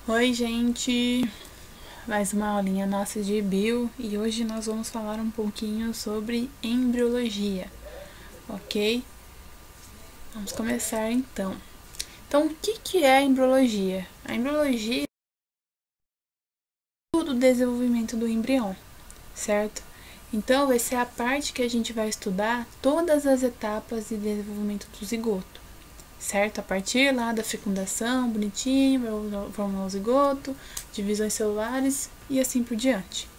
Oi, gente! Mais uma aulinha nossa de bio e hoje nós vamos falar um pouquinho sobre embriologia, ok? Vamos começar então. Então, o que é a embriologia? A embriologia é tudo o desenvolvimento do embrião, certo? Então, vai ser a parte que a gente vai estudar todas as etapas de desenvolvimento do zigoto, certo? A partir lá da fecundação, bonitinho, vai formar o zigoto, divisões celulares e assim por diante.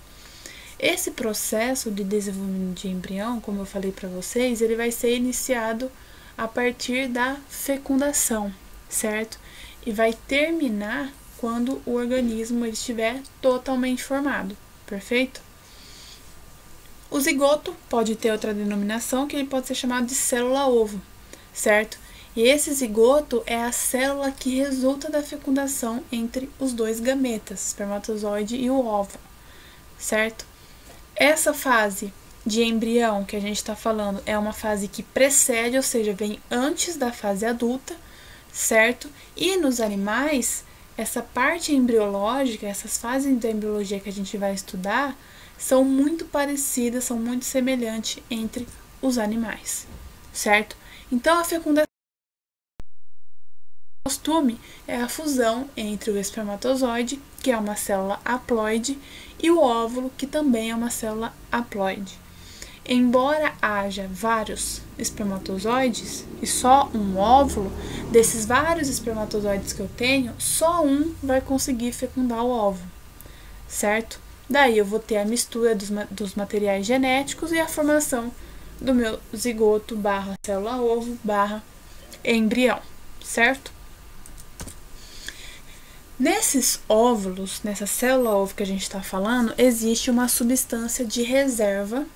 Esse processo de desenvolvimento de embrião, como eu falei para vocês, ele vai ser iniciado a partir da fecundação, certo? E vai terminar quando o organismo estiver totalmente formado, perfeito? O zigoto pode ter outra denominação, que ele pode ser chamado de célula-ovo, certo? E esse zigoto é a célula que resulta da fecundação entre os dois gametas, espermatozoide e o óvulo, certo? Essa fase de embrião que a gente está falando é uma fase que precede, ou seja, vem antes da fase adulta, certo? E nos animais, essa parte embriológica, essas fases da embriologia que a gente vai estudar, são muito parecidas, são muito semelhantes entre os animais, certo? Então, a fecundação costume é a fusão entre o espermatozoide, que é uma célula haploide, e o óvulo, que também é uma célula haploide. Embora haja vários espermatozoides e só um óvulo, desses vários espermatozoides que eu tenho, só um vai conseguir fecundar o óvulo, certo? Daí eu vou ter a mistura dos materiais genéticos e a formação do meu zigoto barra célula-ovo barra embrião, certo? Nesses óvulos, nessa célula-ovo que a gente está falando, existe uma substância de reserva,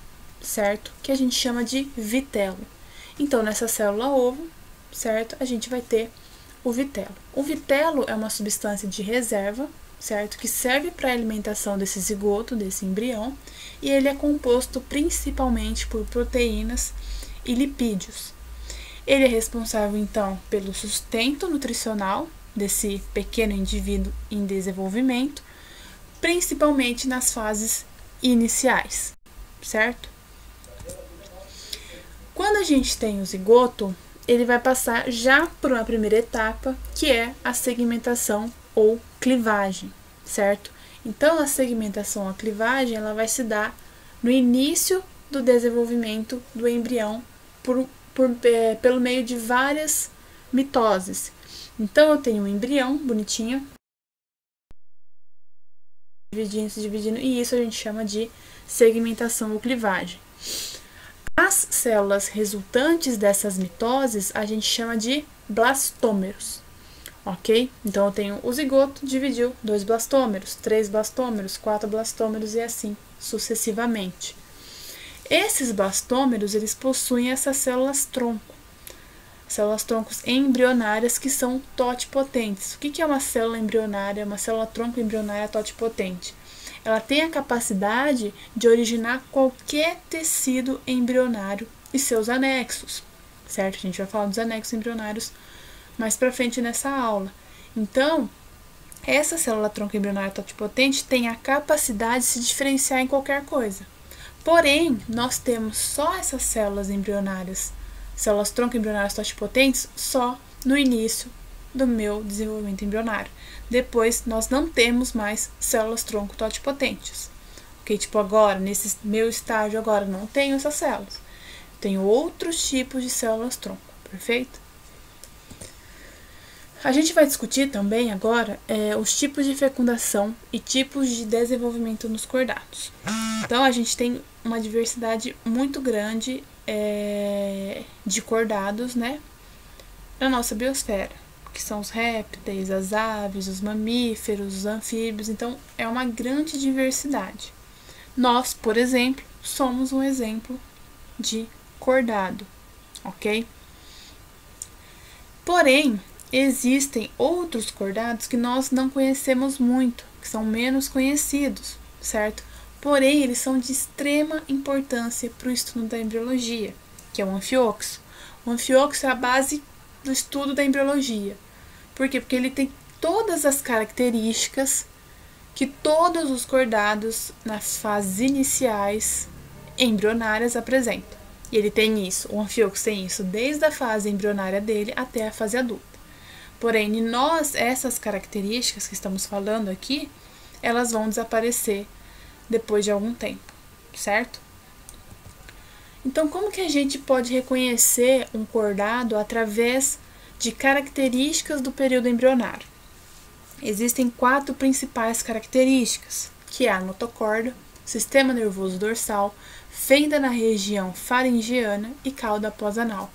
certo? Que a gente chama de vitelo. Então, nessa célula-ovo, certo? A gente vai ter o vitelo. O vitelo é uma substância de reserva, certo? Que serve para a alimentação desse zigoto, desse embrião, e ele é composto principalmente por proteínas e lipídios. Ele é responsável, então, pelo sustento nutricional desse pequeno indivíduo em desenvolvimento, principalmente nas fases iniciais, certo? Quando a gente tem o zigoto, ele vai passar já por uma primeira etapa, que é a segmentação ou clivagem, certo? Então, a segmentação ou a clivagem, ela vai se dar no início do desenvolvimento do embrião pelo meio de várias mitoses. Então, eu tenho um embrião bonitinho, se dividindo, e isso a gente chama de segmentação ou clivagem. As células resultantes dessas mitoses a gente chama de blastômeros, ok? Então, eu tenho o zigoto, dividiu 2 blastômeros, 3 blastômeros, 4 blastômeros e assim sucessivamente. Esses blastômeros, eles possuem essas células-tronco, células-troncos embrionárias que são totipotentes. O que é uma célula embrionária, uma célula-tronco embrionária totipotente? Ela tem a capacidade de originar qualquer tecido embrionário e seus anexos, certo? A gente vai falar dos anexos embrionários mais para frente nessa aula. Então, essa célula-tronco embrionária totipotente tem a capacidade de se diferenciar em qualquer coisa. Porém, nós temos só essas células embrionárias, células-tronco embrionárias totipotentes, só no início do meu desenvolvimento embrionário. Depois, nós não temos mais células-tronco totipotentes. Ok? Tipo, agora, nesse meu estágio agora, não tenho essas células. Tenho outros tipos de células-tronco, perfeito? A gente vai discutir também agora os tipos de fecundação e tipos de desenvolvimento nos cordados. Então, a gente tem uma diversidade muito grande de cordados, né, na nossa biosfera, que são os répteis, as aves, os mamíferos, os anfíbios. Então, é uma grande diversidade. Nós, por exemplo, somos um exemplo de cordado, ok? Porém, existem outros cordados que nós não conhecemos muito, que são menos conhecidos, certo? Porém, eles são de extrema importância para o estudo da embriologia, que é o anfíoxo. O anfíoxo é a base do estudo da embriologia. Por quê? Porque ele tem todas as características que todos os cordados nas fases iniciais embrionárias apresentam. E ele tem isso, o Amphioxus tem isso desde a fase embrionária dele até a fase adulta. Porém, em nós, essas características que estamos falando aqui, elas vão desaparecer depois de algum tempo, certo? Então, como que a gente pode reconhecer um cordado através de características do período embrionário? Existem 4 principais características, que é a notocorda, sistema nervoso dorsal, fenda na região faringiana e cauda após-anal.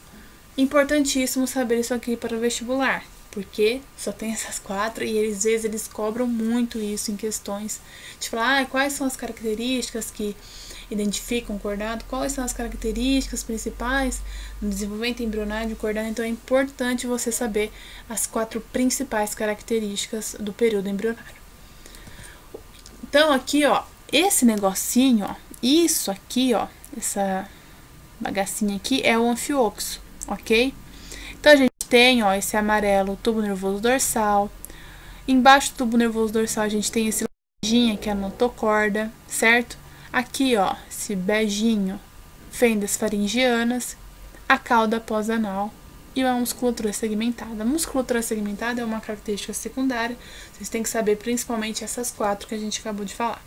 Importantíssimo saber isso aqui para o vestibular, porque só tem essas 4 e às vezes eles cobram muito isso em questões de falar quais são as características que identificam o cordado, quais são as características principais no desenvolvimento embrionário do cordado. Então é importante você saber as 4 principais características do período embrionário. Então aqui, ó, esse negocinho, ó, isso aqui, ó, essa bagacinha aqui é o Amphioxus, ok? Então a gente tem, ó, esse amarelo, o tubo nervoso dorsal. Embaixo do tubo nervoso dorsal a gente tem esse laranjinha, que é a notocorda, certo? Aqui, ó, esse beijinho, fendas faringianas, a cauda após-anal e a musculatura segmentada. A musculatura segmentada é uma característica secundária, vocês têm que saber principalmente essas 4 que a gente acabou de falar.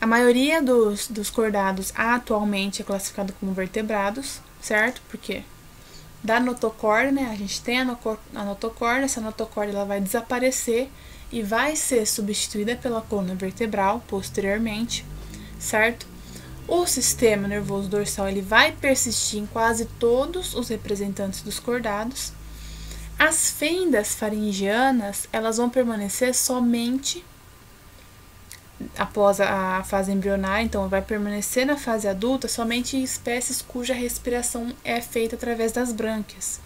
A maioria dos cordados atualmente é classificado como vertebrados, certo? Porque da notocorda, né, a gente tem a notocorda, essa notocorda ela vai desaparecer e vai ser substituída pela coluna vertebral posteriormente, certo? O sistema nervoso dorsal ele vai persistir em quase todos os representantes dos cordados. As fendas faringianas, elas vão permanecer somente após a fase embrionária, então vai permanecer na fase adulta somente em espécies cuja respiração é feita através das brânquias.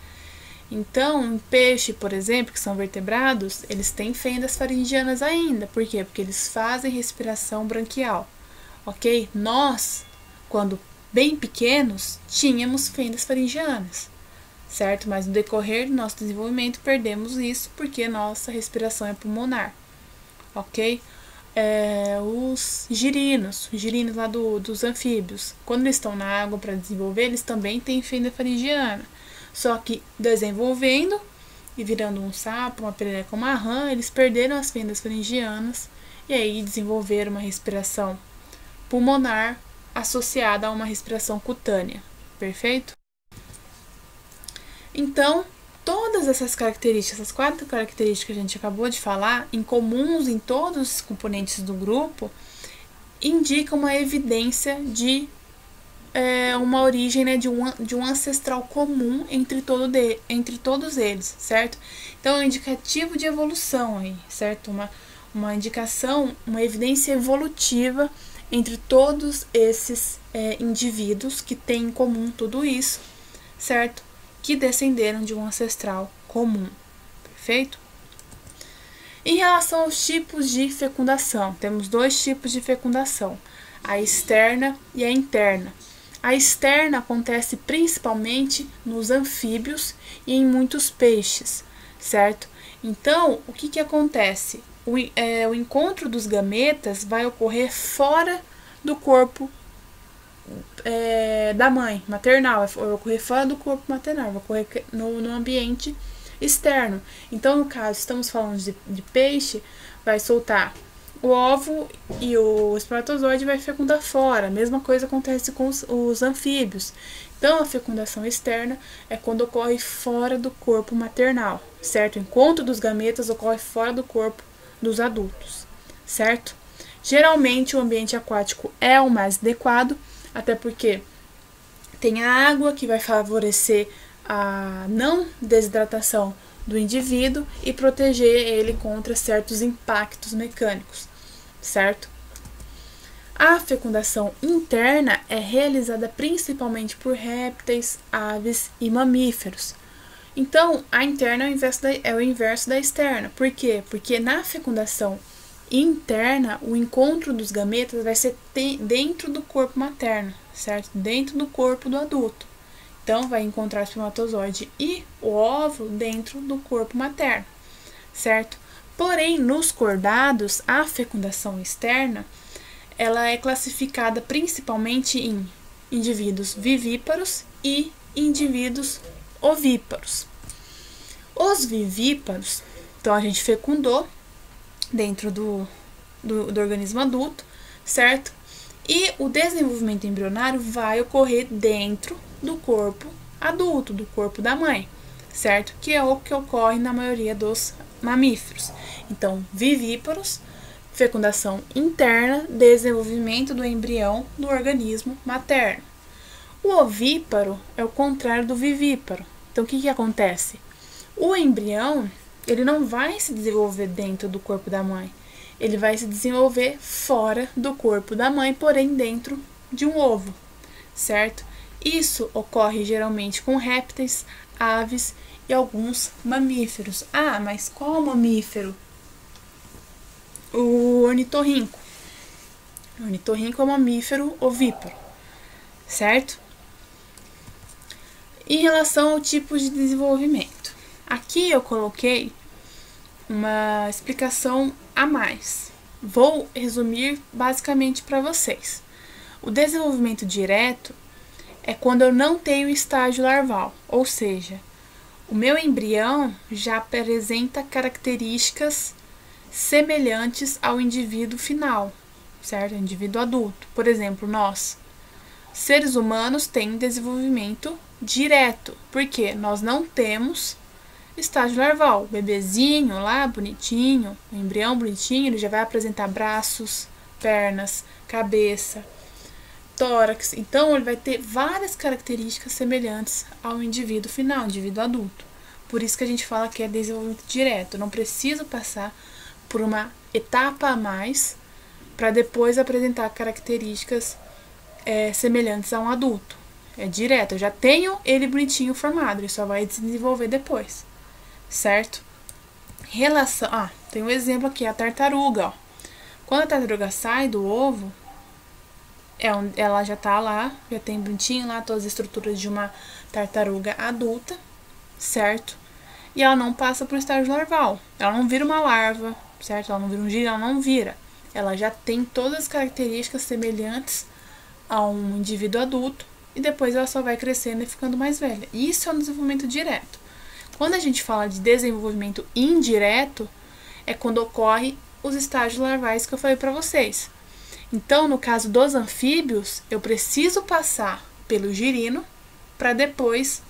Então, em peixe, por exemplo, que são vertebrados, eles têm fendas faringianas ainda. Por quê? Porque eles fazem respiração branquial, ok? Nós, quando bem pequenos, tínhamos fendas faringianas, certo? Mas no decorrer do nosso desenvolvimento, perdemos isso porque nossa respiração é pulmonar, ok? Os girinos lá dos anfíbios, quando eles estão na água para desenvolver, eles também têm fenda faringiana. Só que desenvolvendo e virando um sapo, uma perereca, uma rã, eles perderam as fendas faringianas e aí desenvolveram uma respiração pulmonar associada a uma respiração cutânea. Perfeito? Então, todas essas características, essas 4 características que a gente acabou de falar, incomuns em todos os componentes do grupo, indicam uma evidência de uma origem, né, de um ancestral comum entre todos eles, certo? Então, é um indicativo de evolução aí, certo? Uma indicação, uma evidência evolutiva entre todos esses indivíduos que têm em comum tudo isso, certo? Que descenderam de um ancestral comum, perfeito? Em relação aos tipos de fecundação, temos 2 tipos de fecundação, a externa e a interna. A externa acontece principalmente nos anfíbios e em muitos peixes, certo? Então, o que acontece? O encontro dos gametas vai ocorrer fora do corpo da mãe maternal, vai ocorrer fora do corpo maternal, vai ocorrer no ambiente externo. Então, no caso, estamos falando de peixe, vai soltar o ovo e o espermatozoide vai fecundar fora. A mesma coisa acontece com os anfíbios. Então, a fecundação externa é quando ocorre fora do corpo maternal, certo? O encontro dos gametas ocorre fora do corpo dos adultos, certo? Geralmente, o ambiente aquático é o mais adequado, até porque tem a água que vai favorecer a não desidratação do indivíduo e proteger ele contra certos impactos mecânicos, certo? A fecundação interna é realizada principalmente por répteis, aves e mamíferos. Então, a interna é o inverso da externa. Por quê? Porque na fecundação interna, o encontro dos gametas vai ser dentro do corpo materno, certo? Dentro do corpo do adulto. Então, vai encontrar o espermatozoide e o óvulo dentro do corpo materno, certo? Porém, nos cordados, a fecundação externa, ela é classificada principalmente em indivíduos vivíparos e indivíduos ovíparos. Os vivíparos, então a gente fecundou dentro do organismo adulto, certo? E o desenvolvimento embrionário vai ocorrer dentro do corpo adulto, do corpo da mãe, certo? Que é o que ocorre na maioria dos mamíferos. Então, vivíparos, fecundação interna, desenvolvimento do embrião no organismo materno. O ovíparo é o contrário do vivíparo. Então, o que acontece? O embrião, ele não vai se desenvolver dentro do corpo da mãe. Ele vai se desenvolver fora do corpo da mãe, porém dentro de um ovo, certo? Isso ocorre geralmente com répteis, aves e alguns mamíferos. Ah, mas qual mamífero? O ornitorrinco. O ornitorrinco é um mamífero ovíparo, certo? Em relação ao tipo de desenvolvimento, aqui eu coloquei uma explicação a mais. Vou resumir basicamente para vocês. O desenvolvimento direto é quando eu não tenho estágio larval, ou seja, o meu embrião já apresenta características semelhantes ao indivíduo final, certo? Indivíduo adulto. Por exemplo, nós, seres humanos, temos desenvolvimento direto, porque nós não temos estágio larval. O bebezinho lá, bonitinho, o embrião bonitinho, ele já vai apresentar braços, pernas, cabeça, tórax. Então, ele vai ter várias características semelhantes ao indivíduo final, indivíduo adulto. Por isso que a gente fala que é desenvolvimento direto. Eu não preciso passar por uma etapa a mais para depois apresentar características semelhantes a um adulto. É direto, eu já tenho ele bonitinho formado, ele só vai desenvolver depois, certo? Tem um exemplo aqui, a tartaruga, ó. Quando a tartaruga sai do ovo, ela já tá lá, já tem bonitinho lá todas as estruturas de uma tartaruga adulta, certo? E ela não passa por estágio larval, ela não vira uma larva, certo? Ela não vira um giro, ela não vira. Ela já tem todas as características semelhantes a um indivíduo adulto e depois ela só vai crescendo e ficando mais velha. Isso é um desenvolvimento direto. Quando a gente fala de desenvolvimento indireto, é quando ocorre os estágios larvais que eu falei para vocês. Então, no caso dos anfíbios, eu preciso passar pelo girino para depois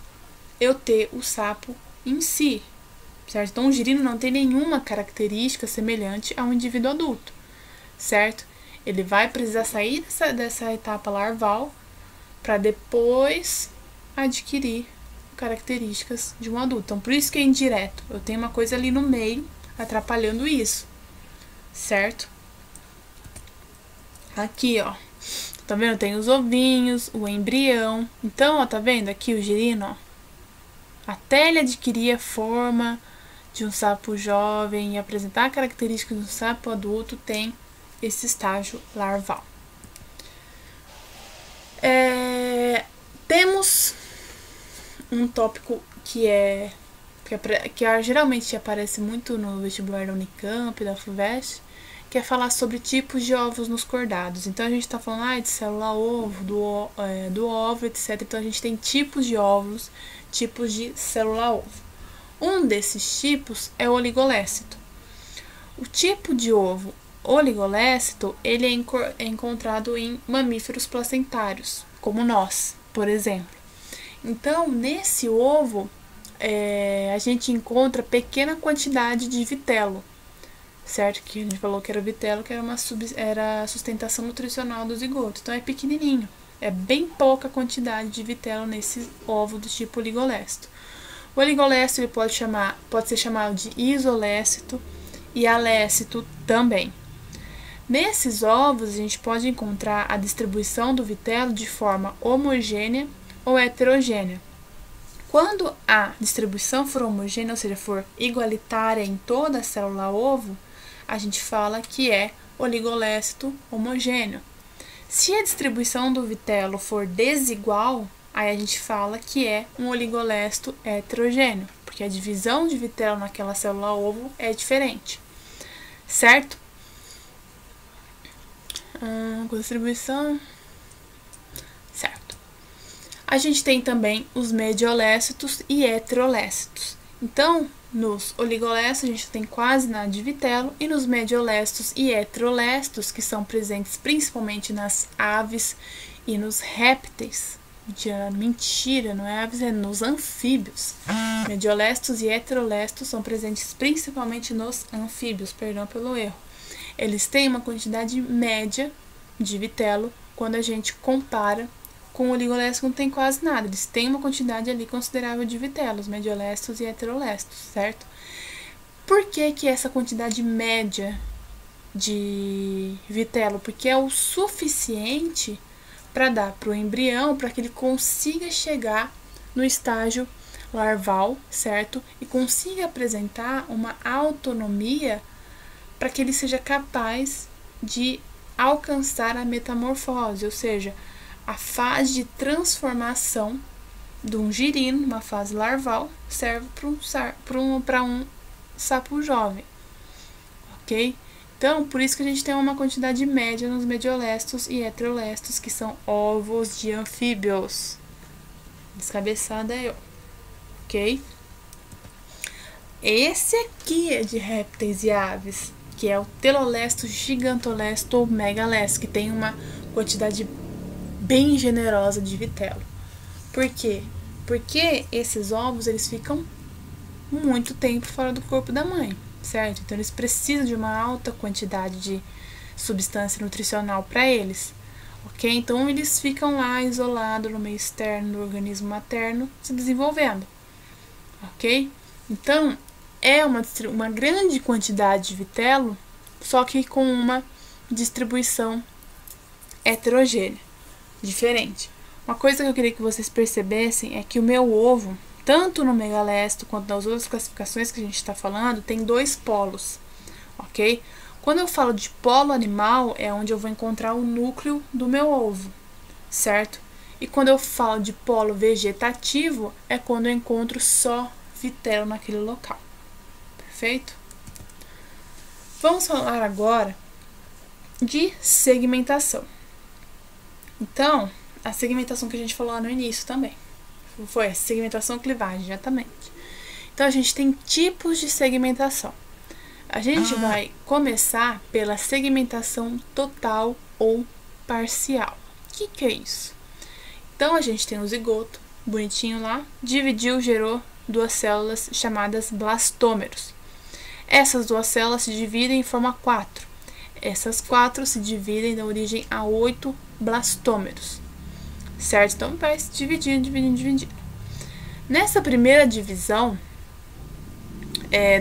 eu ter o sapo em si, certo? Então, o girino não tem nenhuma característica semelhante a um indivíduo adulto, certo? Ele vai precisar sair dessa etapa larval para depois adquirir características de um adulto. Então, por isso que é indireto. Eu tenho uma coisa ali no meio atrapalhando isso, certo? Aqui, ó. Tá vendo? Tem os ovinhos, o embrião. Então, ó, tá vendo aqui o girino, ó? Até ele adquirir a forma de um sapo jovem e apresentar características de um sapo adulto, tem esse estágio larval. Temos um tópico que geralmente aparece muito no vestibular da Unicamp, da FUVEST, que é falar sobre tipos de ovos nos cordados. Então, a gente está falando de célula-ovo, do ovo, etc. Então, a gente tem tipos de óvulos, tipos de célula-ovo. Um desses tipos é o oligolécito. O tipo de ovo oligolécito, ele é encontrado em mamíferos placentários, como nós, por exemplo. Então, nesse ovo, a gente encontra pequena quantidade de vitelo, certo? Que a gente falou que era vitelo, que era a sustentação nutricional do zigoto. Então, é pequenininho. É bem pouca quantidade de vitelo nesse ovo do tipo oligolécito. O oligolécito ele pode ser chamado de isolécito e alécito também. Nesses ovos, a gente pode encontrar a distribuição do vitelo de forma homogênea ou heterogênea. Quando a distribuição for homogênea, ou seja, for igualitária em toda a célula ovo, a gente fala que é oligolécito homogêneo. Se a distribuição do vitelo for desigual, aí a gente fala que é um oligolesto heterogêneo, porque a divisão de vitelo naquela célula ovo é diferente, certo? Com distribuição, certo. A gente tem também os mediolécitos e heterolécitos. Então, nos oligolestos, a gente tem quase nada de vitelo, e nos mediolestos e heterolestos, que são presentes principalmente nas aves e nos répteis, mentira, não é aves, é nos anfíbios. Mediolestos e heterolestos são presentes principalmente nos anfíbios, perdão pelo erro. Eles têm uma quantidade média de vitelo quando a gente compara com o oligolesto, que não tem quase nada. Eles têm uma quantidade ali considerável de vitelos, mediolestos e heterolestos, certo? Por que essa quantidade média de vitelo? Porque é o suficiente para dar para o embrião, para que ele consiga chegar no estágio larval, certo? E consiga apresentar uma autonomia para que ele seja capaz de alcançar a metamorfose, ou seja, a fase de transformação de um girino, uma fase larval, serve para um sapo jovem, ok? Então, por isso que a gente tem uma quantidade média nos mediolestos e heterolestos, que são ovos de anfíbios. Descabeçada aí, ó, ok? Esse aqui é de répteis e aves, que é o telolesto, gigantolesto ou megalesto, que tem uma quantidade bem generosa de vitelo. Por quê? Porque esses ovos, eles ficam muito tempo fora do corpo da mãe, certo? Então, eles precisam de uma alta quantidade de substância nutricional para eles, ok? Então, eles ficam lá isolados no meio externo do organismo materno, se desenvolvendo, ok? Então, é uma grande quantidade de vitelo, só que com uma distribuição heterogênea, diferente. Uma coisa que eu queria que vocês percebessem é que o meu ovo, tanto no megalesto quanto nas outras classificações que a gente está falando, tem dois polos, ok? Quando eu falo de polo animal, é onde eu vou encontrar o núcleo do meu ovo, certo? E quando eu falo de polo vegetativo, é quando eu encontro só vitelo naquele local. Perfeito? Vamos falar agora de segmentação. Então, a segmentação que a gente falou lá no início também. Foi a segmentação clivagem, exatamente. Então, a gente tem tipos de segmentação. A gente vai começar pela segmentação total ou parcial. O que é isso? Então, a gente tem o zigoto, bonitinho lá, dividiu, gerou duas células chamadas blastômeros. Essas duas células se dividem em forma 4. Essas 4 se dividem, dão origem a 8 blastômeros, certo? Então, vai se dividindo. Nessa primeira divisão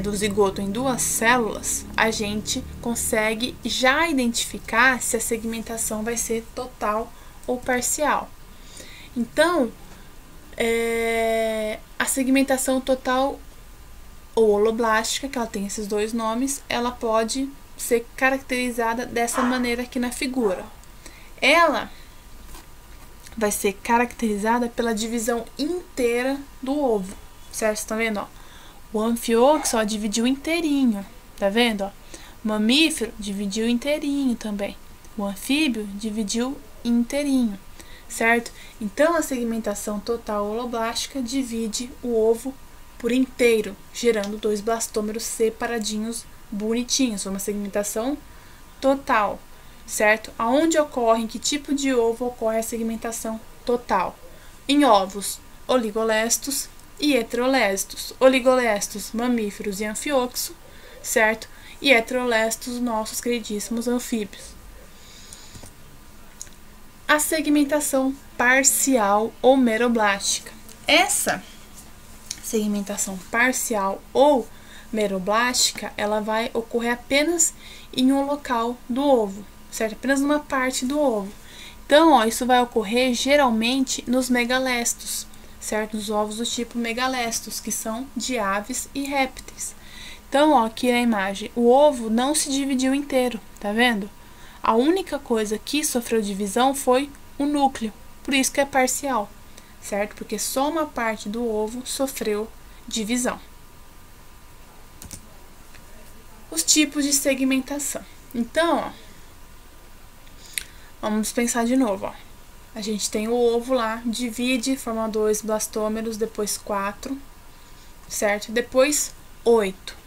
do zigoto em duas células, a gente consegue já identificar se a segmentação vai ser total ou parcial. Então, a segmentação total ou holoblástica, que ela tem esses dois nomes, ela pode ser caracterizada dessa maneira aqui na figura. Ela vai ser caracterizada pela divisão inteira do ovo, certo? Vocês estão vendo, ó? O anfíoxo, ó, dividiu inteirinho, tá vendo, ó? O mamífero dividiu inteirinho também. O anfíbio dividiu inteirinho, certo? Então, a segmentação total holoblástica divide o ovo por inteiro, gerando dois blastômeros separadinhos, bonitinhos, uma segmentação total, certo? Aonde ocorre, em que tipo de ovo ocorre a segmentação total? Em ovos oligolestos e heterolestos. Oligolestos, mamíferos e anfíoxo, certo? E heterolestos, nossos queridíssimos anfíbios. A segmentação parcial ou meroblástica. Essa segmentação parcial ou meroblástica, ela vai ocorrer apenas em um local do ovo, certo? Apenas numa parte do ovo. Então, ó, isso vai ocorrer geralmente nos megalestos, certo? Nos ovos do tipo megalestos, que são de aves e répteis. Então, ó, aqui na imagem, o ovo não se dividiu inteiro, tá vendo? A única coisa que sofreu divisão foi o núcleo, por isso que é parcial, certo? Porque só uma parte do ovo sofreu divisão. Os tipos de segmentação. Então, ó, vamos pensar de novo, ó. A gente tem o ovo lá, divide, forma 2 blastômeros, depois 4, certo? Depois 8.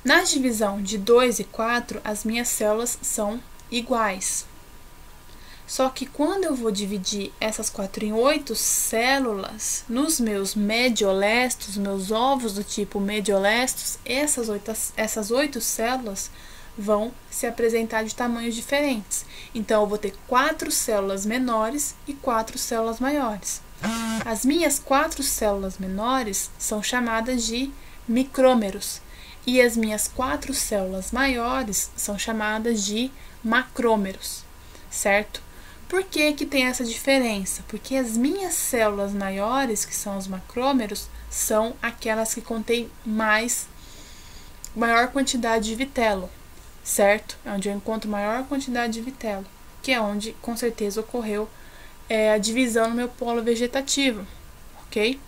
Na divisão de 2 e 4, as minhas células são iguais. Só que quando eu vou dividir essas 4 em 8 células, nos meus mediolestos, meus ovos do tipo mediolestos, essas 8 células vão se apresentar de tamanhos diferentes. Então, eu vou ter 4 células menores e 4 células maiores. As minhas 4 células menores são chamadas de micrômeros. E as minhas 4 células maiores são chamadas de macrômeros, certo? Por que que tem essa diferença? Porque as minhas células maiores, que são os macrômeros, são aquelas que contêm maior quantidade de vitelo, certo? É onde eu encontro maior quantidade de vitelo, que é onde, com certeza, ocorreu a divisão no meu polo vegetativo, ok?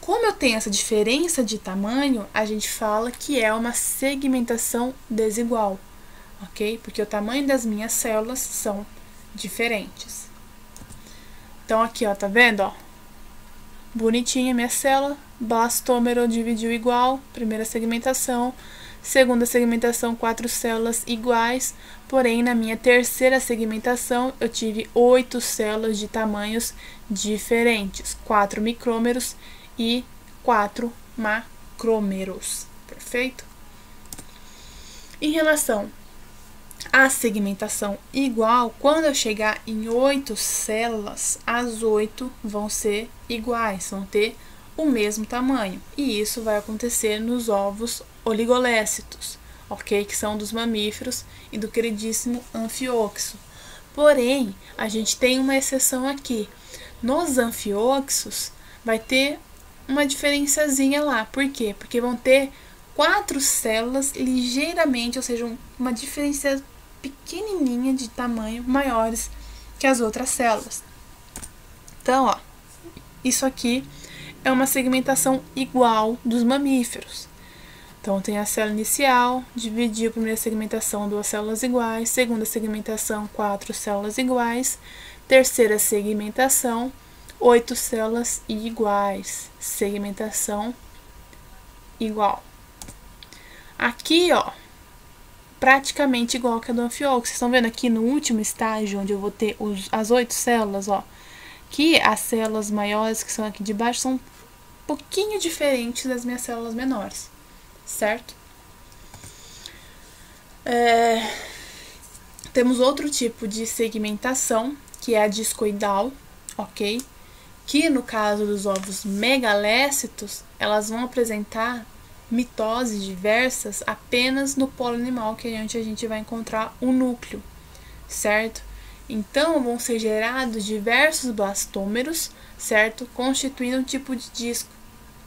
Como eu tenho essa diferença de tamanho, a gente fala que é uma segmentação desigual, ok? Porque o tamanho das minhas células são diferentes. Então, aqui, ó, tá vendo, ó? Bonitinha minha célula, blastômero dividiu igual, primeira segmentação. Segunda segmentação, 4 células iguais, porém, na minha terceira segmentação, eu tive 8 células de tamanhos diferentes, 4 micrômeros e 4 macrômeros, perfeito? Em relação à segmentação igual, quando eu chegar em 8 células, as 8 vão ser iguais, vão ter o mesmo tamanho, e isso vai acontecer nos ovos oligolécitos, ok? Que são dos mamíferos e do queridíssimo anfióxo. Porém, a gente tem uma exceção aqui. Nos anfióxos, vai ter uma diferenciazinha lá. Por quê? Porque vão ter 4 células ligeiramente, ou seja, uma diferença pequenininha de tamanho, maiores que as outras células. Então, ó, isso aqui é uma segmentação igual dos mamíferos. Então, tem a célula inicial, dividiu a primeira segmentação, 2 células iguais, segunda segmentação, 4 células iguais, terceira segmentação, 8 células iguais, segmentação igual. Aqui, ó, praticamente igual que a do anfiólogo. Vocês estão vendo aqui no último estágio, onde eu vou ter as 8 células, ó, que as células maiores, que são aqui de baixo, são um pouquinho diferentes das minhas células menores, certo? Temos outro tipo de segmentação, que é a discoidal, ok? Que no caso dos ovos megalécitos, elas vão apresentar mitoses diversas apenas no polo animal, que é onde a gente vai encontrar o núcleo, certo? Então, vão ser gerados diversos blastômeros, certo? Constituindo um tipo de disco,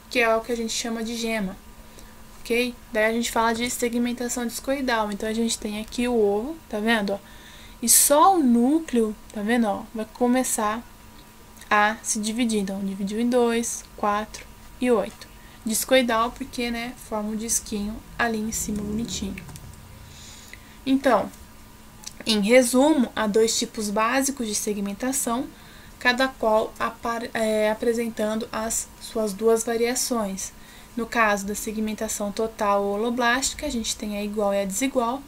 que é o que a gente chama de gema, ok? Daí a gente fala de segmentação discoidal. Então, a gente tem aqui o ovo, tá vendo, ó? E só o núcleo, tá vendo, ó? Vai começar a se dividir. Então, dividiu em 2, 4 e 8. Discoidal porque, né, forma um disquinho ali em cima bonitinho. Então, em resumo, há 2 tipos básicos de segmentação, cada qual apresentando as suas 2 variações. No caso da segmentação total ou holoblástica, a gente tem a igual e a desigual,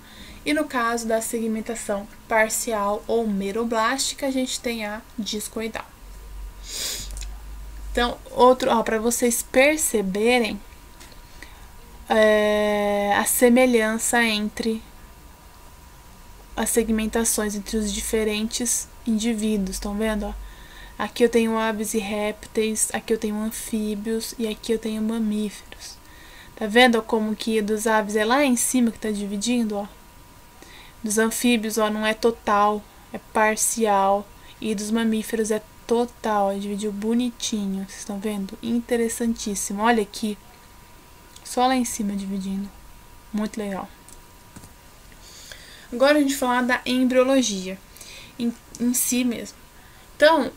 e no caso da segmentação parcial ou meroblástica, a gente tem a discoidal. Então, para vocês perceberem a semelhança entre as segmentações entre os diferentes indivíduos, estão vendo? Ó? Aqui eu tenho aves e répteis, aqui eu tenho anfíbios e aqui eu tenho mamíferos. Tá vendo como que dos aves é lá em cima que tá dividindo, ó? Dos anfíbios, ó, não é total, é parcial, e dos mamíferos é total, dividiu bonitinho, vocês estão vendo? Interessantíssimo, olha aqui, só lá em cima dividindo, muito legal. Agora a gente vai falar da embriologia, em si mesmo. Então,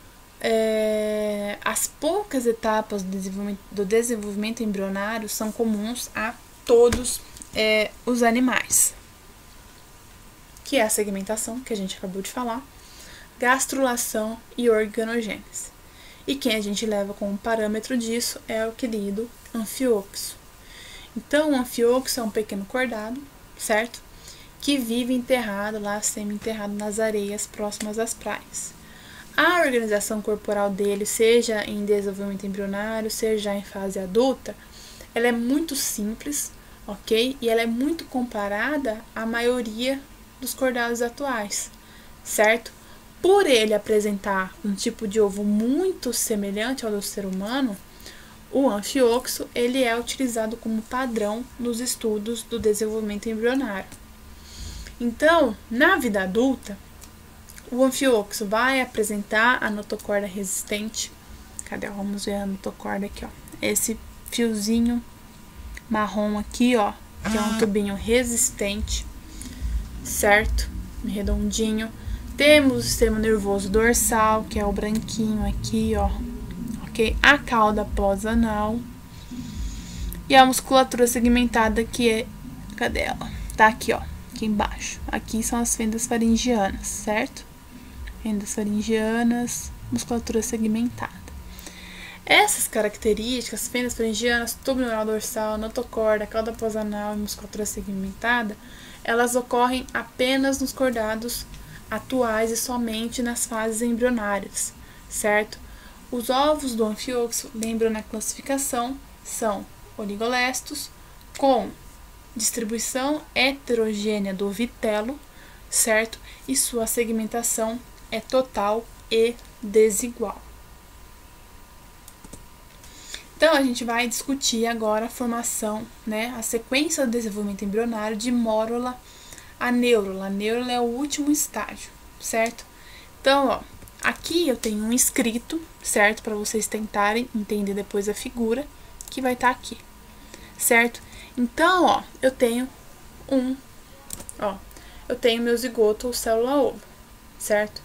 as poucas etapas do desenvolvimento embrionário são comuns a todos os animais, que é a segmentação, que a gente acabou de falar, gastrulação e organogênese. E quem a gente leva como parâmetro disso é o querido anfíoxo. Então, o anfíoxo é um pequeno cordado, certo? Que vive enterrado lá, semi-enterrado nas areias próximas às praias. A organização corporal dele, seja em desenvolvimento embrionário, seja em fase adulta, ela é muito simples, ok? E ela é muito comparada à maioria dos cordados atuais, certo? Por ele apresentar um tipo de ovo muito semelhante ao do ser humano, o anfíoxo ele é utilizado como padrão nos estudos do desenvolvimento embrionário. Então, na vida adulta, o anfíoxo vai apresentar a notocorda resistente. Cadê? Vamos ver a notocorda aqui, ó. Esse fiozinho marrom aqui, ó, que é um tubinho resistente, certo? Redondinho. Temos o sistema nervoso dorsal, que é o branquinho aqui, ó, ok? A cauda pós-anal. E a musculatura segmentada, que é... Cadê ela? Tá aqui, ó, aqui embaixo. Aqui são as fendas faringianas, certo? Fendas faringianas, musculatura segmentada. Essas características, fendas faringianas, tubo neural dorsal, notocorda, cauda pós-anal e musculatura segmentada, elas ocorrem apenas nos cordados atuais e somente nas fases embrionárias, certo? Os ovos do anfíoxo, lembram na classificação, são oligolestos, com distribuição heterogênea do vitelo, certo? E sua segmentação é total e desigual. Então, a gente vai discutir agora a formação, né, a sequência do desenvolvimento embrionário de mórula a neurula. A neurula é o último estágio, certo? Então, ó, aqui eu tenho um escrito, certo? Para vocês tentarem entender depois a figura, que vai estar aqui, certo? Então, ó, eu tenho meu zigoto ou célula-ovo, certo?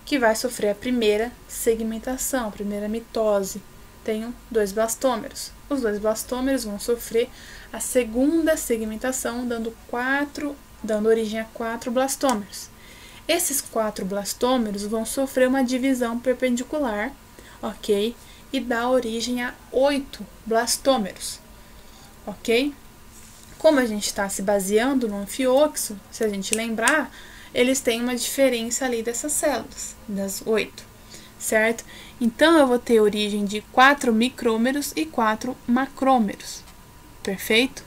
Que vai sofrer a primeira segmentação, a primeira mitose. Tenho 2 blastômeros. Os 2 blastômeros vão sofrer a segunda segmentação, dando origem a 4 blastômeros. Esses 4 blastômeros vão sofrer uma divisão perpendicular, ok? E dar origem a 8 blastômeros, ok? Como a gente está se baseando no anfíoxo, se a gente lembrar, eles têm uma diferença ali dessas células, das 8, certo? Então, eu vou ter origem de 4 micrômeros e 4 macrômeros, perfeito?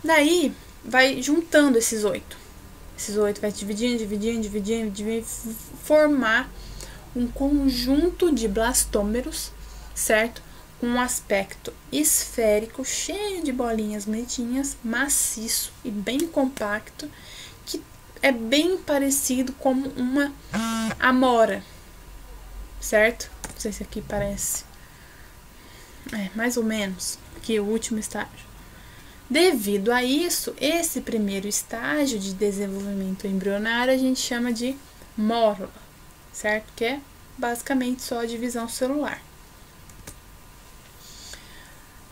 Daí, vai juntando esses 8. Esses 8 vai dividindo, formar um conjunto de blastômeros, certo? Com um aspecto esférico, cheio de bolinhas bonitinhas, maciço e bem compacto, que é bem parecido com uma amora, certo? Não sei se aqui parece. Mais ou menos, que o último estágio. Devido a isso, esse primeiro estágio de desenvolvimento embrionário a gente chama de mórula, certo? Que é basicamente só a divisão celular.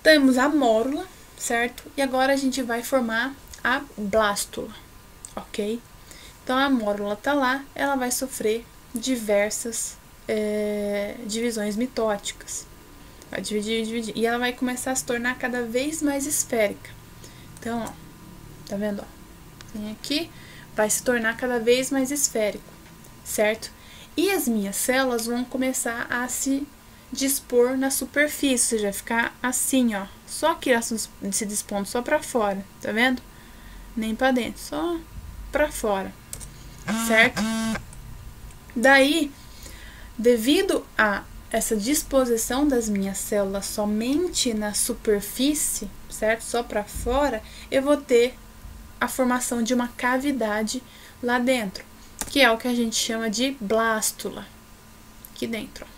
Temos a mórula, certo? E agora a gente vai formar a blástula, ok? Então, a mórula tá lá, ela vai sofrer diversas divisões mitóticas. Vai dividir, e ela vai começar a se tornar cada vez mais esférica. Então, ó, tá vendo, ó? Vem aqui, vai se tornar cada vez mais esférico, certo? E as minhas células vão começar a se dispor na superfície, ou seja, vai ficar assim, ó. Só que elas se dispondo só pra fora, tá vendo? Nem pra dentro, só pra fora, certo? Daí, devido a essa disposição das minhas células somente na superfície, certo? Só para fora, eu vou ter a formação de uma cavidade lá dentro, que é o que a gente chama de blástula. Aqui dentro, ó.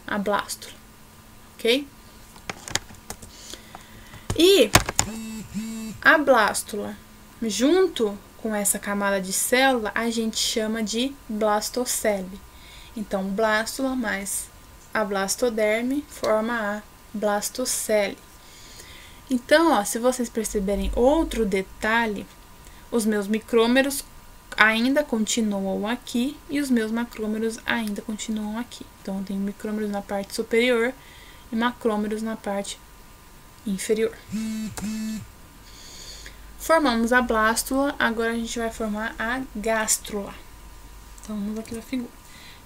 A blástula, ok? E a blástula, junto com essa camada de célula, a gente chama de blastocele. Então, blástula mais a blastoderme forma a blastocele. Então, ó, se vocês perceberem outro detalhe, os meus micrômeros ainda continuam aqui e os meus macrômeros ainda continuam aqui. Então, eu tenho micrômeros na parte superior e macrômeros na parte inferior. Formamos a blástula, agora a gente vai formar a gástrula. Então, vamos aqui na figura.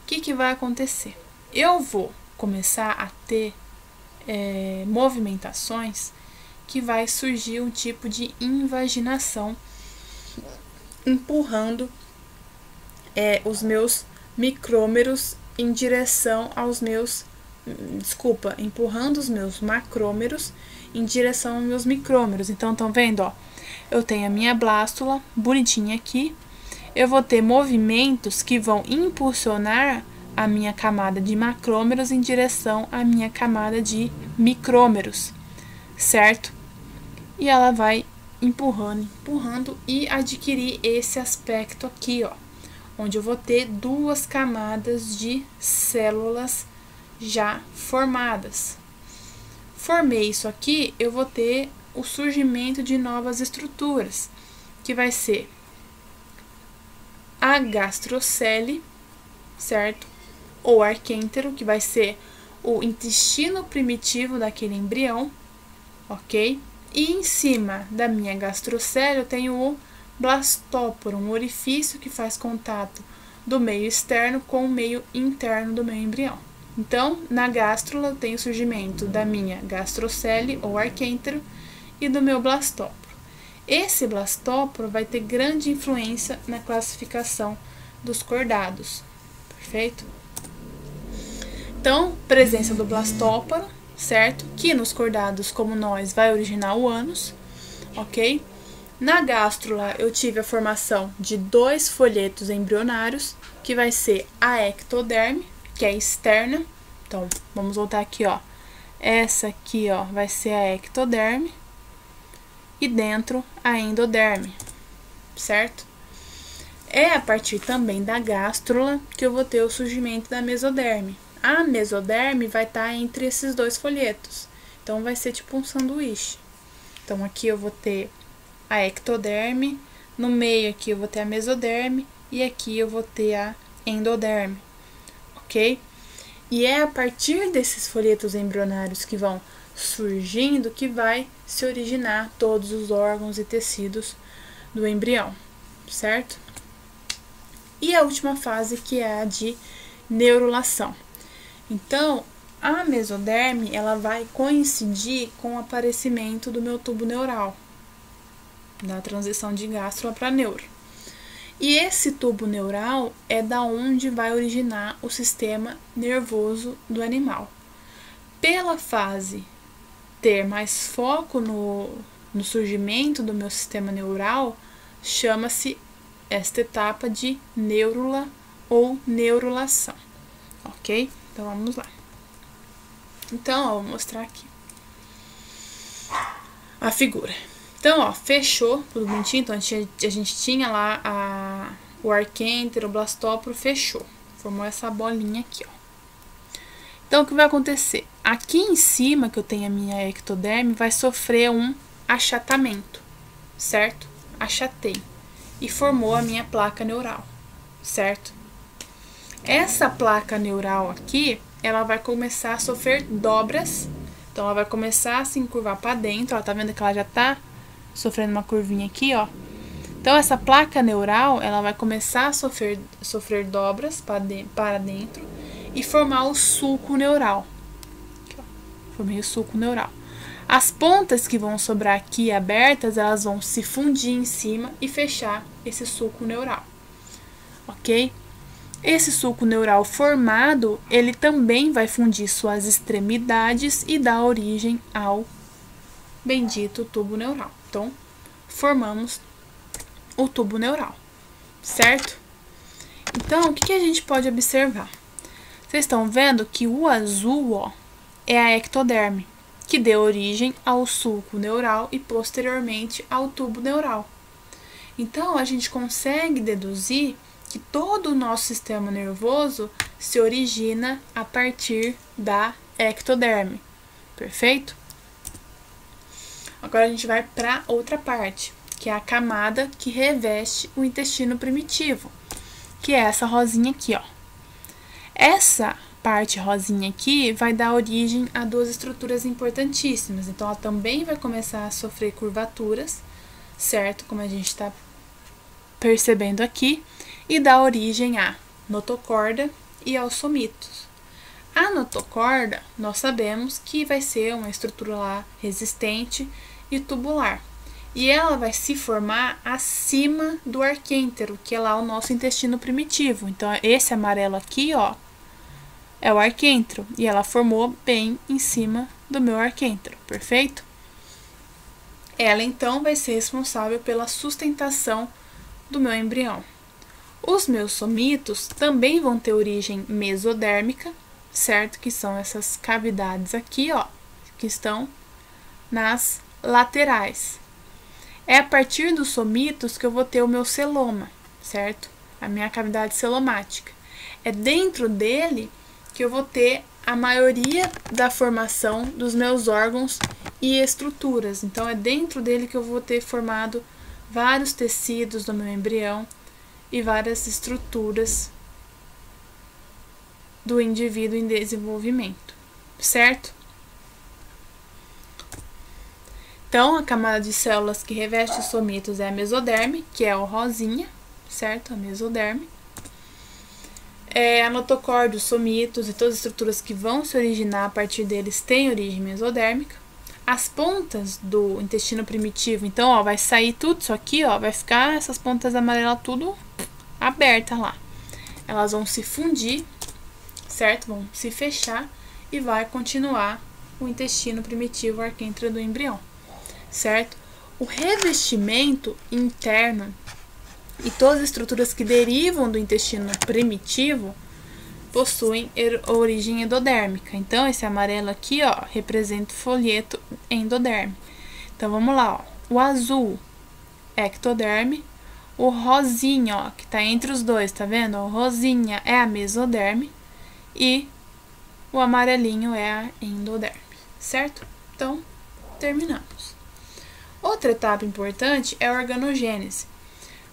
O que vai acontecer? Eu vou começar a ter movimentações que vai surgir um tipo de invaginação, empurrando os meus micrômeros em direção aos meus... empurrando os meus macrômeros em direção aos meus micrômeros. Então, estão vendo, ó? Eu tenho a minha blástula bonitinha aqui. Eu vou ter movimentos que vão impulsionar a minha camada de macrômeros em direção à minha camada de micrômeros, certo? E ela vai empurrando e adquirir esse aspecto aqui, ó, onde eu vou ter duas camadas de células já formadas. Formei isso aqui, eu vou ter o surgimento de novas estruturas, que vai ser a gastrocele, certo? Ou arquêntero, que vai ser o intestino primitivo daquele embrião, ok? E em cima da minha gastrocele eu tenho o blastóporo, um orifício que faz contato do meio externo com o meio interno do meu embrião. Então, na gástrula eu tenho o surgimento da minha gastrocele ou arquêntero e do meu blastóporo. Esse blastóporo vai ter grande influência na classificação dos cordados, perfeito? Então, presença do blastóporo, certo? Que nos cordados como nós vai originar o ânus, ok? Na gástrula eu tive a formação de dois folhetos embrionários, que vai ser a ectoderme, que é externa. Então, vamos voltar aqui, ó. Essa aqui, ó, vai ser a ectoderme e dentro a endoderme, certo? É a partir também da gástrula que eu vou ter o surgimento da mesoderme. A mesoderme vai estar entre esses dois folhetos, então vai ser tipo um sanduíche. Então aqui eu vou ter a ectoderme, no meio aqui eu vou ter a mesoderme e aqui eu vou ter a endoderme, ok? E é a partir desses folhetos embrionários que vão surgindo que vai se originar todos os órgãos e tecidos do embrião, certo? E a última fase, que é a de neurulação. Então, a mesoderme, ela vai coincidir com o aparecimento do meu tubo neural, da transição de gástrula para neuro. E esse tubo neural é da onde vai originar o sistema nervoso do animal. Pela fase ter mais foco no surgimento do meu sistema neural, chama-se esta etapa de neurula ou neurulação, ok? Então, vamos lá. Então, ó, vou mostrar aqui a figura. Então, ó, fechou, tudo bonitinho. Então, a gente tinha lá o arquêntero, o blastóporo, fechou. Formou essa bolinha aqui, ó. Então, o que vai acontecer? Aqui em cima, que eu tenho a minha ectoderme, vai sofrer um achatamento, certo? Achatei. E formou a minha placa neural, certo? Essa placa neural aqui, ela vai começar a sofrer dobras. Então, ela vai começar a se encurvar para dentro. Ó, tá vendo que ela já tá sofrendo uma curvinha aqui, ó. Então, essa placa neural, ela vai começar a sofrer dobras para dentro e formar o sulco neural. Aqui, ó. Formei o sulco neural. As pontas que vão sobrar aqui abertas, elas vão se fundir em cima e fechar esse sulco neural, ok? Esse sulco neural formado, ele também vai fundir suas extremidades e dar origem ao bendito tubo neural. Então, formamos o tubo neural, certo? Então, o que a gente pode observar? Vocês estão vendo que o azul, ó, é a ectoderme, que deu origem ao sulco neural e posteriormente ao tubo neural. Então, a gente consegue deduzir que todo o nosso sistema nervoso se origina a partir da ectoderme. Perfeito? Agora a gente vai para outra parte, que é a camada que reveste o intestino primitivo, que é essa rosinha aqui, ó. Essa parte rosinha aqui vai dar origem a duas estruturas importantíssimas. Então, ela também vai começar a sofrer curvaturas, certo? Como a gente está percebendo aqui, e dá origem à notocorda e aos somitos. A notocorda, nós sabemos que vai ser uma estrutura lá resistente e tubular. E ela vai se formar acima do arquêntero, que é lá o nosso intestino primitivo. Então, esse amarelo aqui, ó, é o arquêntero. E ela formou bem em cima do meu arquêntero, perfeito? Ela, então, vai ser responsável pela sustentação do meu embrião. Os meus somitos também vão ter origem mesodérmica, certo? Que são essas cavidades aqui, ó, que estão nas laterais. É a partir dos somitos que eu vou ter o meu celoma, certo? A minha cavidade celomática. É dentro dele que eu vou ter a maioria da formação dos meus órgãos e estruturas. Então, é dentro dele que eu vou ter formado vários tecidos do meu embrião e várias estruturas do indivíduo em desenvolvimento, certo? Então, a camada de células que reveste os somitos é a mesoderme, que é o rosinha, certo? A mesoderme. A notocorda, os somitos e todas as estruturas que vão se originar a partir deles têm origem mesodérmica. As pontas do intestino primitivo, então, ó, vai sair tudo isso aqui, ó, vai ficar essas pontas amarelas tudo aberta lá. Elas vão se fundir, certo? Vão se fechar e vai continuar o intestino primitivo, o arquêntero do embrião, certo? O revestimento interno e todas as estruturas que derivam do intestino primitivo possuem origem endodérmica. Então, esse amarelo aqui, ó, representa o folheto endoderme. Então, vamos lá, ó. O azul, ectoderme. O rosinha, ó, que tá entre os dois, tá vendo? O rosinha é a mesoderme e o amarelinho é a endoderme, certo? Então, terminamos. Outra etapa importante é a organogênese.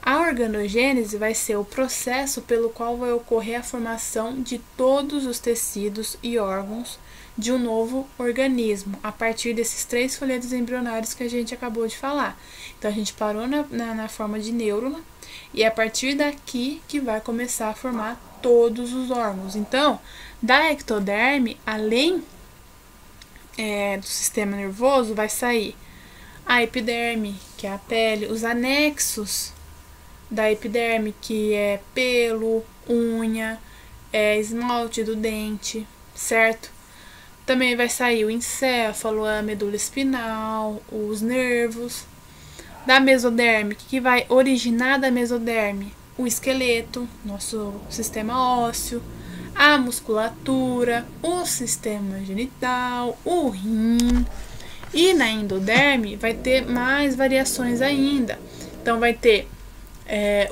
A organogênese vai ser o processo pelo qual vai ocorrer a formação de todos os tecidos e órgãos de um novo organismo, a partir desses 3 folhetos embrionários que a gente acabou de falar. Então, a gente parou na forma de neurula, e é a partir daqui que vai começar a formar todos os órgãos. Então, da ectoderme, além do sistema nervoso, vai sair a epiderme, que é a pele, os anexos da epiderme, que é pelo, unha, esmalte do dente, certo? Também vai sair o encéfalo, a medula espinal, os nervos. Da mesoderme, que vai originar da mesoderme? O esqueleto, nosso sistema ósseo, a musculatura, o sistema genital, o rim. E na endoderme vai ter mais variações ainda. Então, vai ter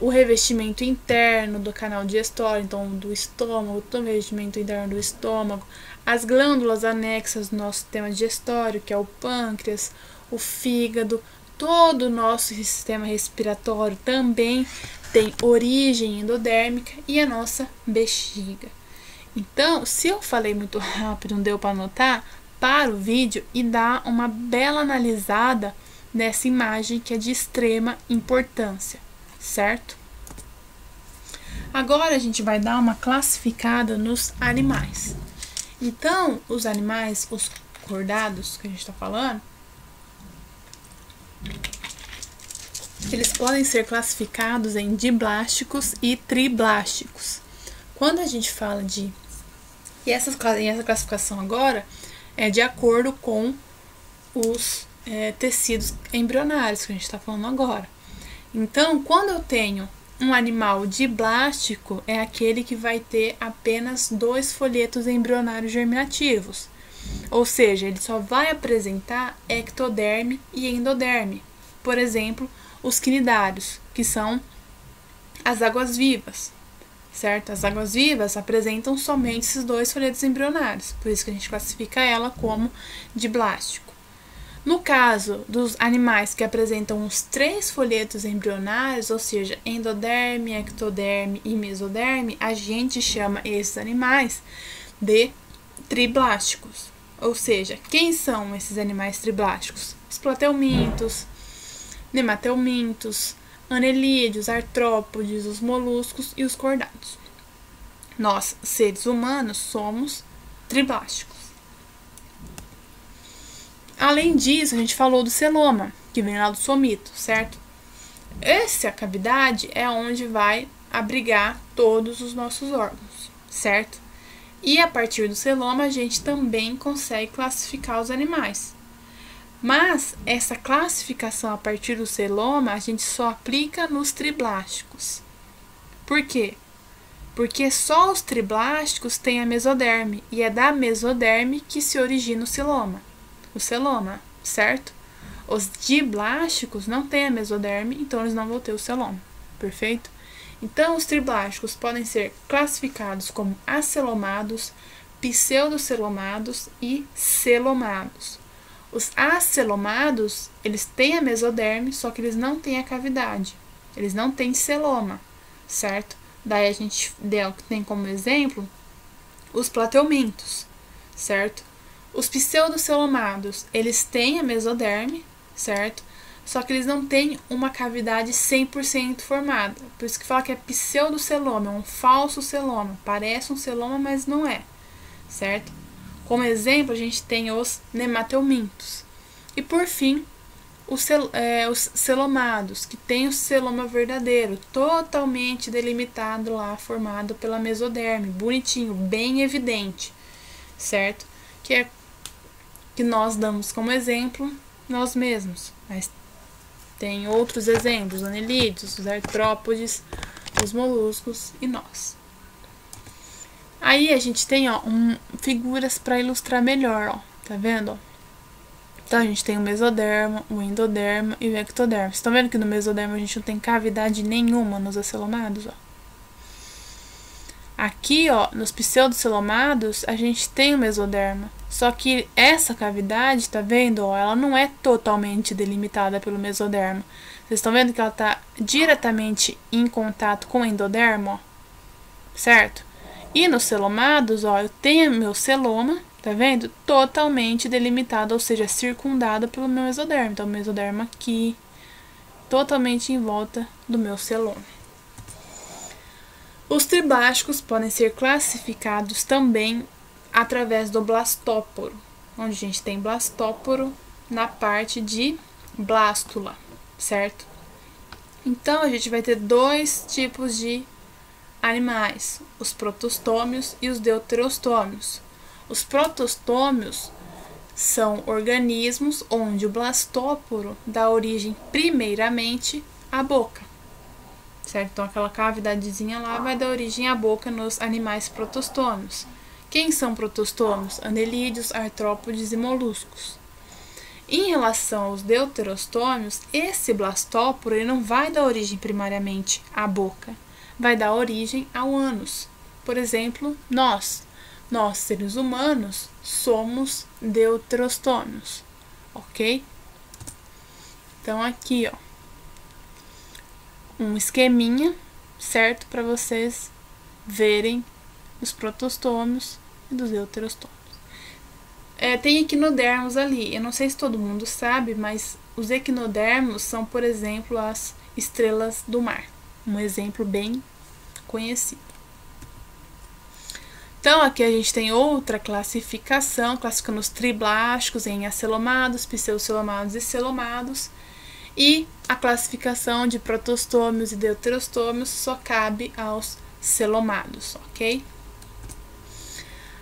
o revestimento interno do canal digestório, então do estômago, todo o revestimento interno do estômago, as glândulas anexas do nosso sistema digestório, que é o pâncreas, o fígado, todo o nosso sistema respiratório também tem origem endodérmica, e a nossa bexiga. Então, se eu falei muito rápido, não deu para anotar, para o vídeo e dá uma bela analisada nessa imagem que é de extrema importância, certo? Agora a gente vai dar uma classificada nos animais. Então, os animais, os cordados que a gente está falando, eles podem ser classificados em diblásticos e triblásticos. Quando a gente fala de... E essa classificação agora é de acordo com os tecidos embrionários que a gente está falando agora. Então, quando eu tenho um animal diblástico, é aquele que vai ter apenas 2 folhetos embrionários germinativos. Ou seja, ele só vai apresentar ectoderme e endoderme. Por exemplo, os quinidários, que são as águas-vivas, certo? As águas-vivas apresentam somente esses 2 folhetos embrionários, por isso que a gente classifica ela como diblástico. No caso dos animais que apresentam os 3 folhetos embrionários, ou seja, endoderme, ectoderme e mesoderme, a gente chama esses animais de triblásticos. Ou seja, quem são esses animais triblásticos? Os plateumintos, nemateumintos, anelídeos, artrópodes, os moluscos e os cordados. Nós, seres humanos, somos triblásticos. Além disso, a gente falou do celoma, que vem lá do somito, certo? Essa cavidade é onde vai abrigar todos os nossos órgãos, certo? E a partir do celoma, a gente também consegue classificar os animais. Mas essa classificação a partir do celoma, a gente só aplica nos triblásticos. Por quê? Porque só os triblásticos têm a mesoderme, e é da mesoderme que se origina o celoma, certo? Os diblásticos não têm a mesoderme, então eles não vão ter o celoma, perfeito? Então, os triblásticos podem ser classificados como acelomados, pseudocelomados e celomados. Os acelomados, eles têm a mesoderme, só que eles não têm a cavidade, eles não têm celoma, certo? Daí a gente tem como exemplo os plateumintos, certo? Os pseudocelomados, eles têm a mesoderme, certo? Só que eles não têm uma cavidade 100% formada. Por isso que fala que é pseudoceloma, é um falso celoma. Parece um celoma, mas não é, certo? Como exemplo, a gente tem os nemateumintos. E por fim, os celomados, que tem o celoma verdadeiro, totalmente delimitado lá, formado pela mesoderme, bonitinho, bem evidente, certo? Que nós damos como exemplo nós mesmos, mas tem outros exemplos, os anelídeos, os artrópodes, os moluscos e nós. Aí a gente tem figuras para ilustrar melhor, ó, tá vendo? Ó? Então a gente tem o mesoderma, o endoderma e o ectoderma. Vocês estão vendo que no mesoderma a gente não tem cavidade nenhuma nos acelomados, ó. Aqui, ó, nos pseudocelomados, a gente tem o mesoderma. Só que essa cavidade, tá vendo, ó, ela não é totalmente delimitada pelo mesoderma. Vocês estão vendo que ela tá diretamente em contato com o endoderma, ó, certo? E nos celomados, ó, eu tenho meu celoma, tá vendo? Totalmente delimitado, ou seja, circundado pelo meu mesoderma. Então, o mesoderma aqui, totalmente em volta do meu celoma. Os triblásticos podem ser classificados também através do blastóporo, onde a gente tem blastóporo na parte de blástula, certo? Então, a gente vai ter 2 tipos de animais, os protostômios e os deuterostômios. Os protostômios são organismos onde o blastóporo dá origem primeiramente à boca, certo? Então, aquela cavidadezinha lá vai dar origem à boca nos animais protostômios. Quem são protostômios? Anelídeos, artrópodes e moluscos. Em relação aos deuterostômios, esse blastóporo ele não vai dar origem primariamente à boca, vai dar origem ao ânus. Por exemplo, nós seres humanos, somos deuterostômios, ok? Então, aqui, ó, um esqueminha, certo? Para vocês verem os protostômios e dos deuterostômios. Tem equinodermos ali. Eu não sei se todo mundo sabe, mas os equinodermos são, por exemplo, as estrelas do mar. Um exemplo bem conhecido. Então, aqui a gente tem outra classificação, classificando os triblásticos em acelomados, pseudocelomados e celomados. E a classificação de protostômios e deuterostômios só cabe aos celomados, ok?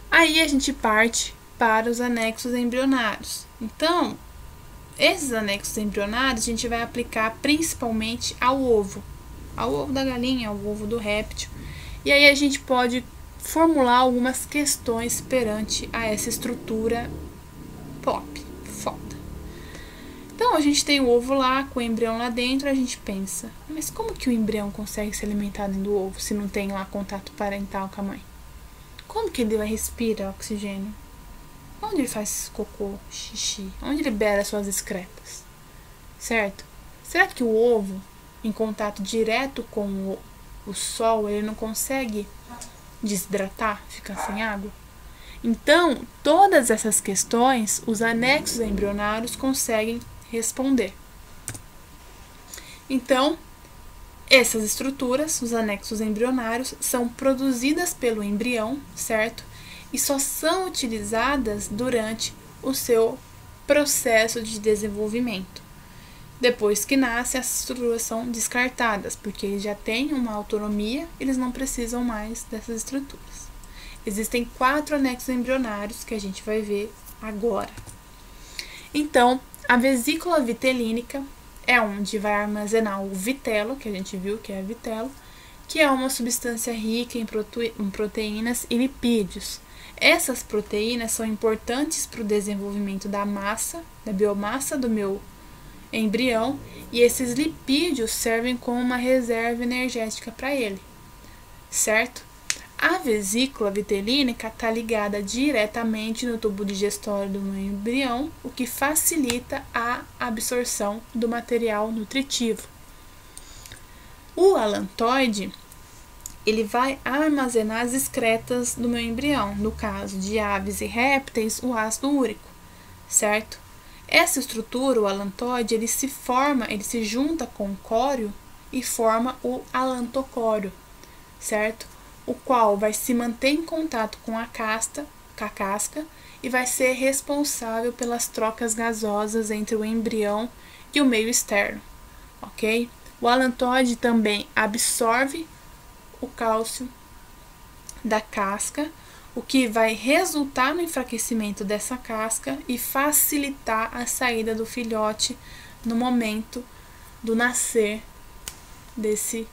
Aí a gente parte para os anexos embrionários. Então, esses anexos embrionários a gente vai aplicar principalmente ao ovo da galinha, ao ovo do réptil. E aí a gente pode formular algumas questões perante a essa estrutura foda. Então, Então, a gente tem o ovo lá, com o embrião lá dentro, a gente pensa, mas como que o embrião consegue se alimentar dentro do ovo se não tem lá contato parental com a mãe? Como que ele vai respirar oxigênio? Onde ele faz cocô, xixi? Onde libera suas excretas? Certo? Será que o ovo, em contato direto com o sol, ele não consegue desidratar, ficar sem água? Então, todas essas questões, os anexos embrionários conseguem responder. Então, essas estruturas, os anexos embrionários, são produzidas pelo embrião, certo? E só são utilizadas durante o seu processo de desenvolvimento. Depois que nasce, as estruturas são descartadas, porque eles já têm uma autonomia, eles não precisam mais dessas estruturas. Existem 4 anexos embrionários que a gente vai ver agora. Então, a vesícula vitelínica é onde vai armazenar o vitelo, que a gente viu que é vitelo, que é uma substância rica em proteínas e lipídios. Essas proteínas são importantes para o desenvolvimento da massa, da biomassa do meu embrião, e esses lipídios servem como uma reserva energética para ele, certo? A vesícula vitelínica está ligada diretamente no tubo digestório do meu embrião, o que facilita a absorção do material nutritivo. O alantoide, ele vai armazenar as excretas do meu embrião, no caso de aves e répteis, o ácido úrico, certo? Essa estrutura, o alantoide, ele se junta com o córeo e forma o alantocóreo, certo? O qual vai se manter em contato com a casca e vai ser responsável pelas trocas gasosas entre o embrião e o meio externo, ok? O alantoide também absorve o cálcio da casca, o que vai resultar no enfraquecimento dessa casca e facilitar a saída do filhote no momento do nascer desse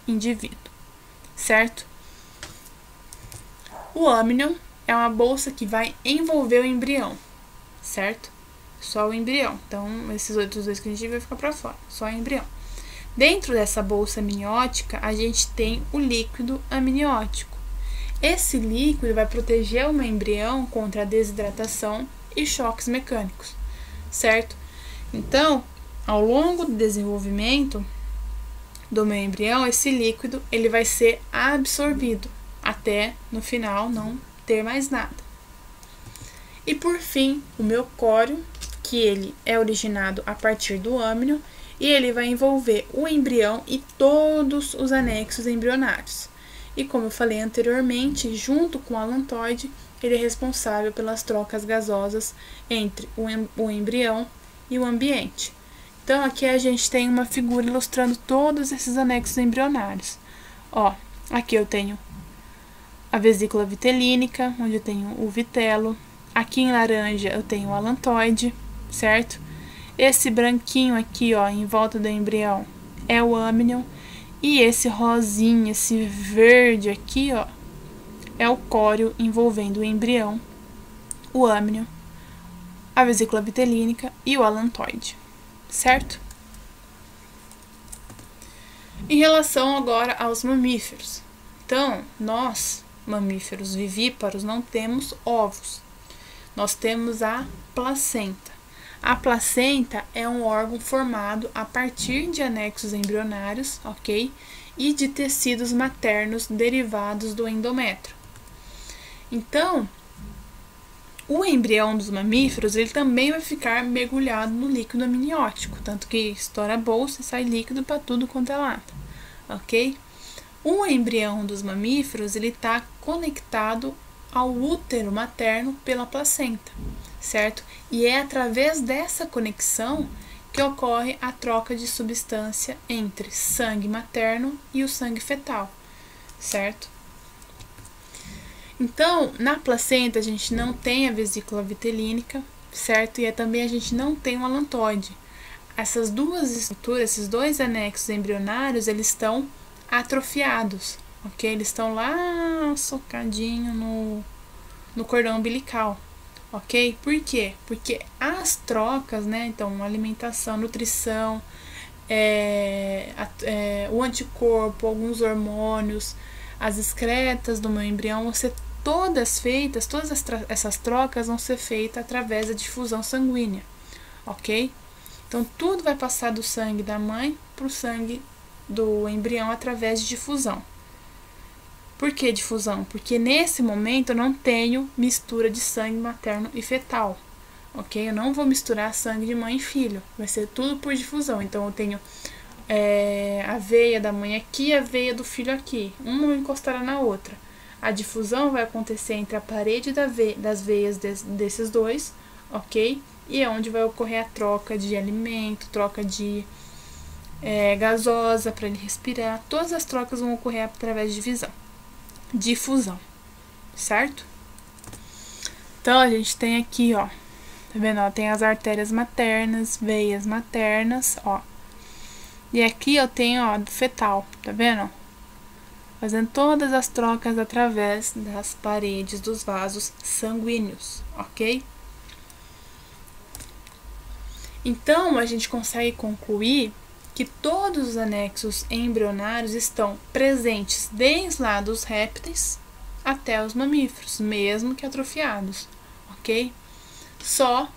indivíduo, certo? O âmnion é uma bolsa que vai envolver o embrião, certo? Só o embrião. Então, esses outros dois que a gente vai ficar para fora, só o embrião. Dentro dessa bolsa amniótica, a gente tem o líquido amniótico. Esse líquido vai proteger o meu embrião contra a desidratação e choques mecânicos, certo? Então, ao longo do desenvolvimento do meu embrião, esse líquido ele vai ser absorvido até no final não ter mais nada. E por fim, o meu córeo, que ele é originado a partir do âmnion, e ele vai envolver o embrião e todos os anexos embrionários. E como eu falei anteriormente, junto com o alantoide, ele é responsável pelas trocas gasosas entre o embrião e o ambiente. Então, aqui a gente tem uma figura ilustrando todos esses anexos embrionários. Ó, aqui eu tenho a vesícula vitelínica, onde eu tenho o vitelo. Aqui em laranja eu tenho o alantoide, certo? Esse branquinho aqui, ó, em volta do embrião, é o âmnion. E esse rosinho, esse verde aqui, ó, é o córeo envolvendo o embrião, o âmnion, a vesícula vitelínica e o alantoide, certo? Em relação agora aos mamíferos. Então, nós, mamíferos vivíparos, não temos ovos. Nós temos a placenta. A placenta é um órgão formado a partir de anexos embrionários, ok? E de tecidos maternos derivados do endométrio. Então, o embrião dos mamíferos, ele também vai ficar mergulhado no líquido amniótico, tanto que estoura a bolsa e sai líquido para tudo quanto é lado, ok? O embrião dos mamíferos, ele está conectado ao útero materno pela placenta, certo? E é através dessa conexão que ocorre a troca de substância entre sangue materno e o sangue fetal, certo? Então, na placenta a gente não tem a vesícula vitelínica, certo? E também a gente não tem o alantoide. Essas duas estruturas, esses dois anexos embrionários, eles estão atrofiados, ok? Eles estão lá socadinho no cordão umbilical, ok? Por quê? Porque as trocas, né, então alimentação, nutrição, o anticorpo, alguns hormônios, as excretas do meu embrião vão ser todas feitas, essas trocas vão ser feitas através da difusão sanguínea, ok? Então tudo vai passar do sangue da mãe para o sangue do embrião através de difusão. Por que difusão? Porque nesse momento eu não tenho mistura de sangue materno e fetal, ok? Eu não vou misturar sangue de mãe e filho, vai ser tudo por difusão. Então eu tenho a veia da mãe aqui e a veia do filho aqui, uma encostará na outra. A difusão vai acontecer entre a parede das veias desses dois, ok? E é onde vai ocorrer a troca de alimento, troca de gasosa para ele respirar. Todas as trocas vão ocorrer através de difusão, certo? Então a gente tem aqui, ó, tá vendo? Ó, tem as artérias maternas, veias maternas, ó. E aqui eu tenho, ó, do fetal, tá vendo? Fazendo todas as trocas através das paredes dos vasos sanguíneos, ok? Então, a gente consegue concluir que todos os anexos embrionários estão presentes desde lá dos répteis até os mamíferos, mesmo que atrofiados, ok? Só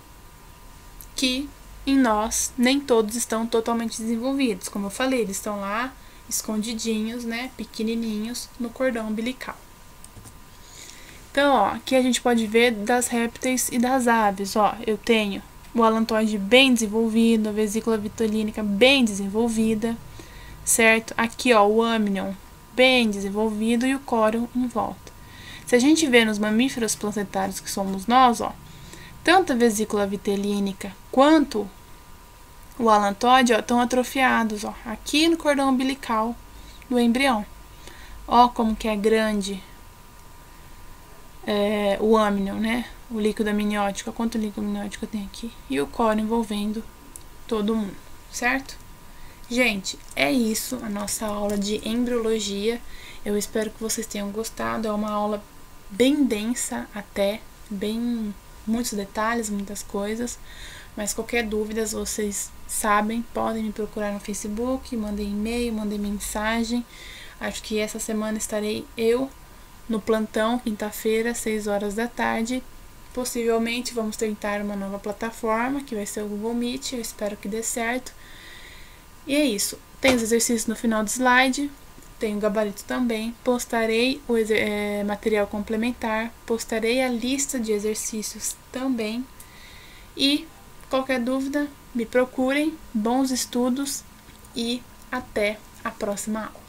que em nós, nem todos estão totalmente desenvolvidos. Como eu falei, eles estão lá escondidinhos, né, pequenininhos, no cordão umbilical. Então, ó, aqui a gente pode ver das répteis e das aves, ó, eu tenho o alantoide bem desenvolvido, a vesícula vitolínica bem desenvolvida, certo? Aqui, ó, o amnion bem desenvolvido e o córeo em volta. Se a gente vê nos mamíferos placentários que somos nós, ó, tanto a vesícula vitolínica quanto o alantoide, ó, estão atrofiados, ó, aqui no cordão umbilical do embrião. Ó como que é grande o amnion, né? O líquido amniótico, quanto líquido amniótico tem aqui? E o córeo envolvendo todo mundo, certo? Gente, é isso a nossa aula de embriologia. Eu espero que vocês tenham gostado. É uma aula bem densa até, muitos detalhes, muitas coisas. Mas qualquer dúvida, vocês sabem, podem me procurar no Facebook, mandem e-mail, mandem mensagem. Acho que essa semana estarei eu no plantão, quinta-feira, 6 horas da tarde. Possivelmente vamos tentar uma nova plataforma, que vai ser o Google Meet. Eu espero que dê certo. E é isso. Tem os exercícios no final do slide. Tem o gabarito também. Postarei o material complementar. Postarei a lista de exercícios também. E qualquer dúvida, me procurem. Bons estudos e até a próxima aula.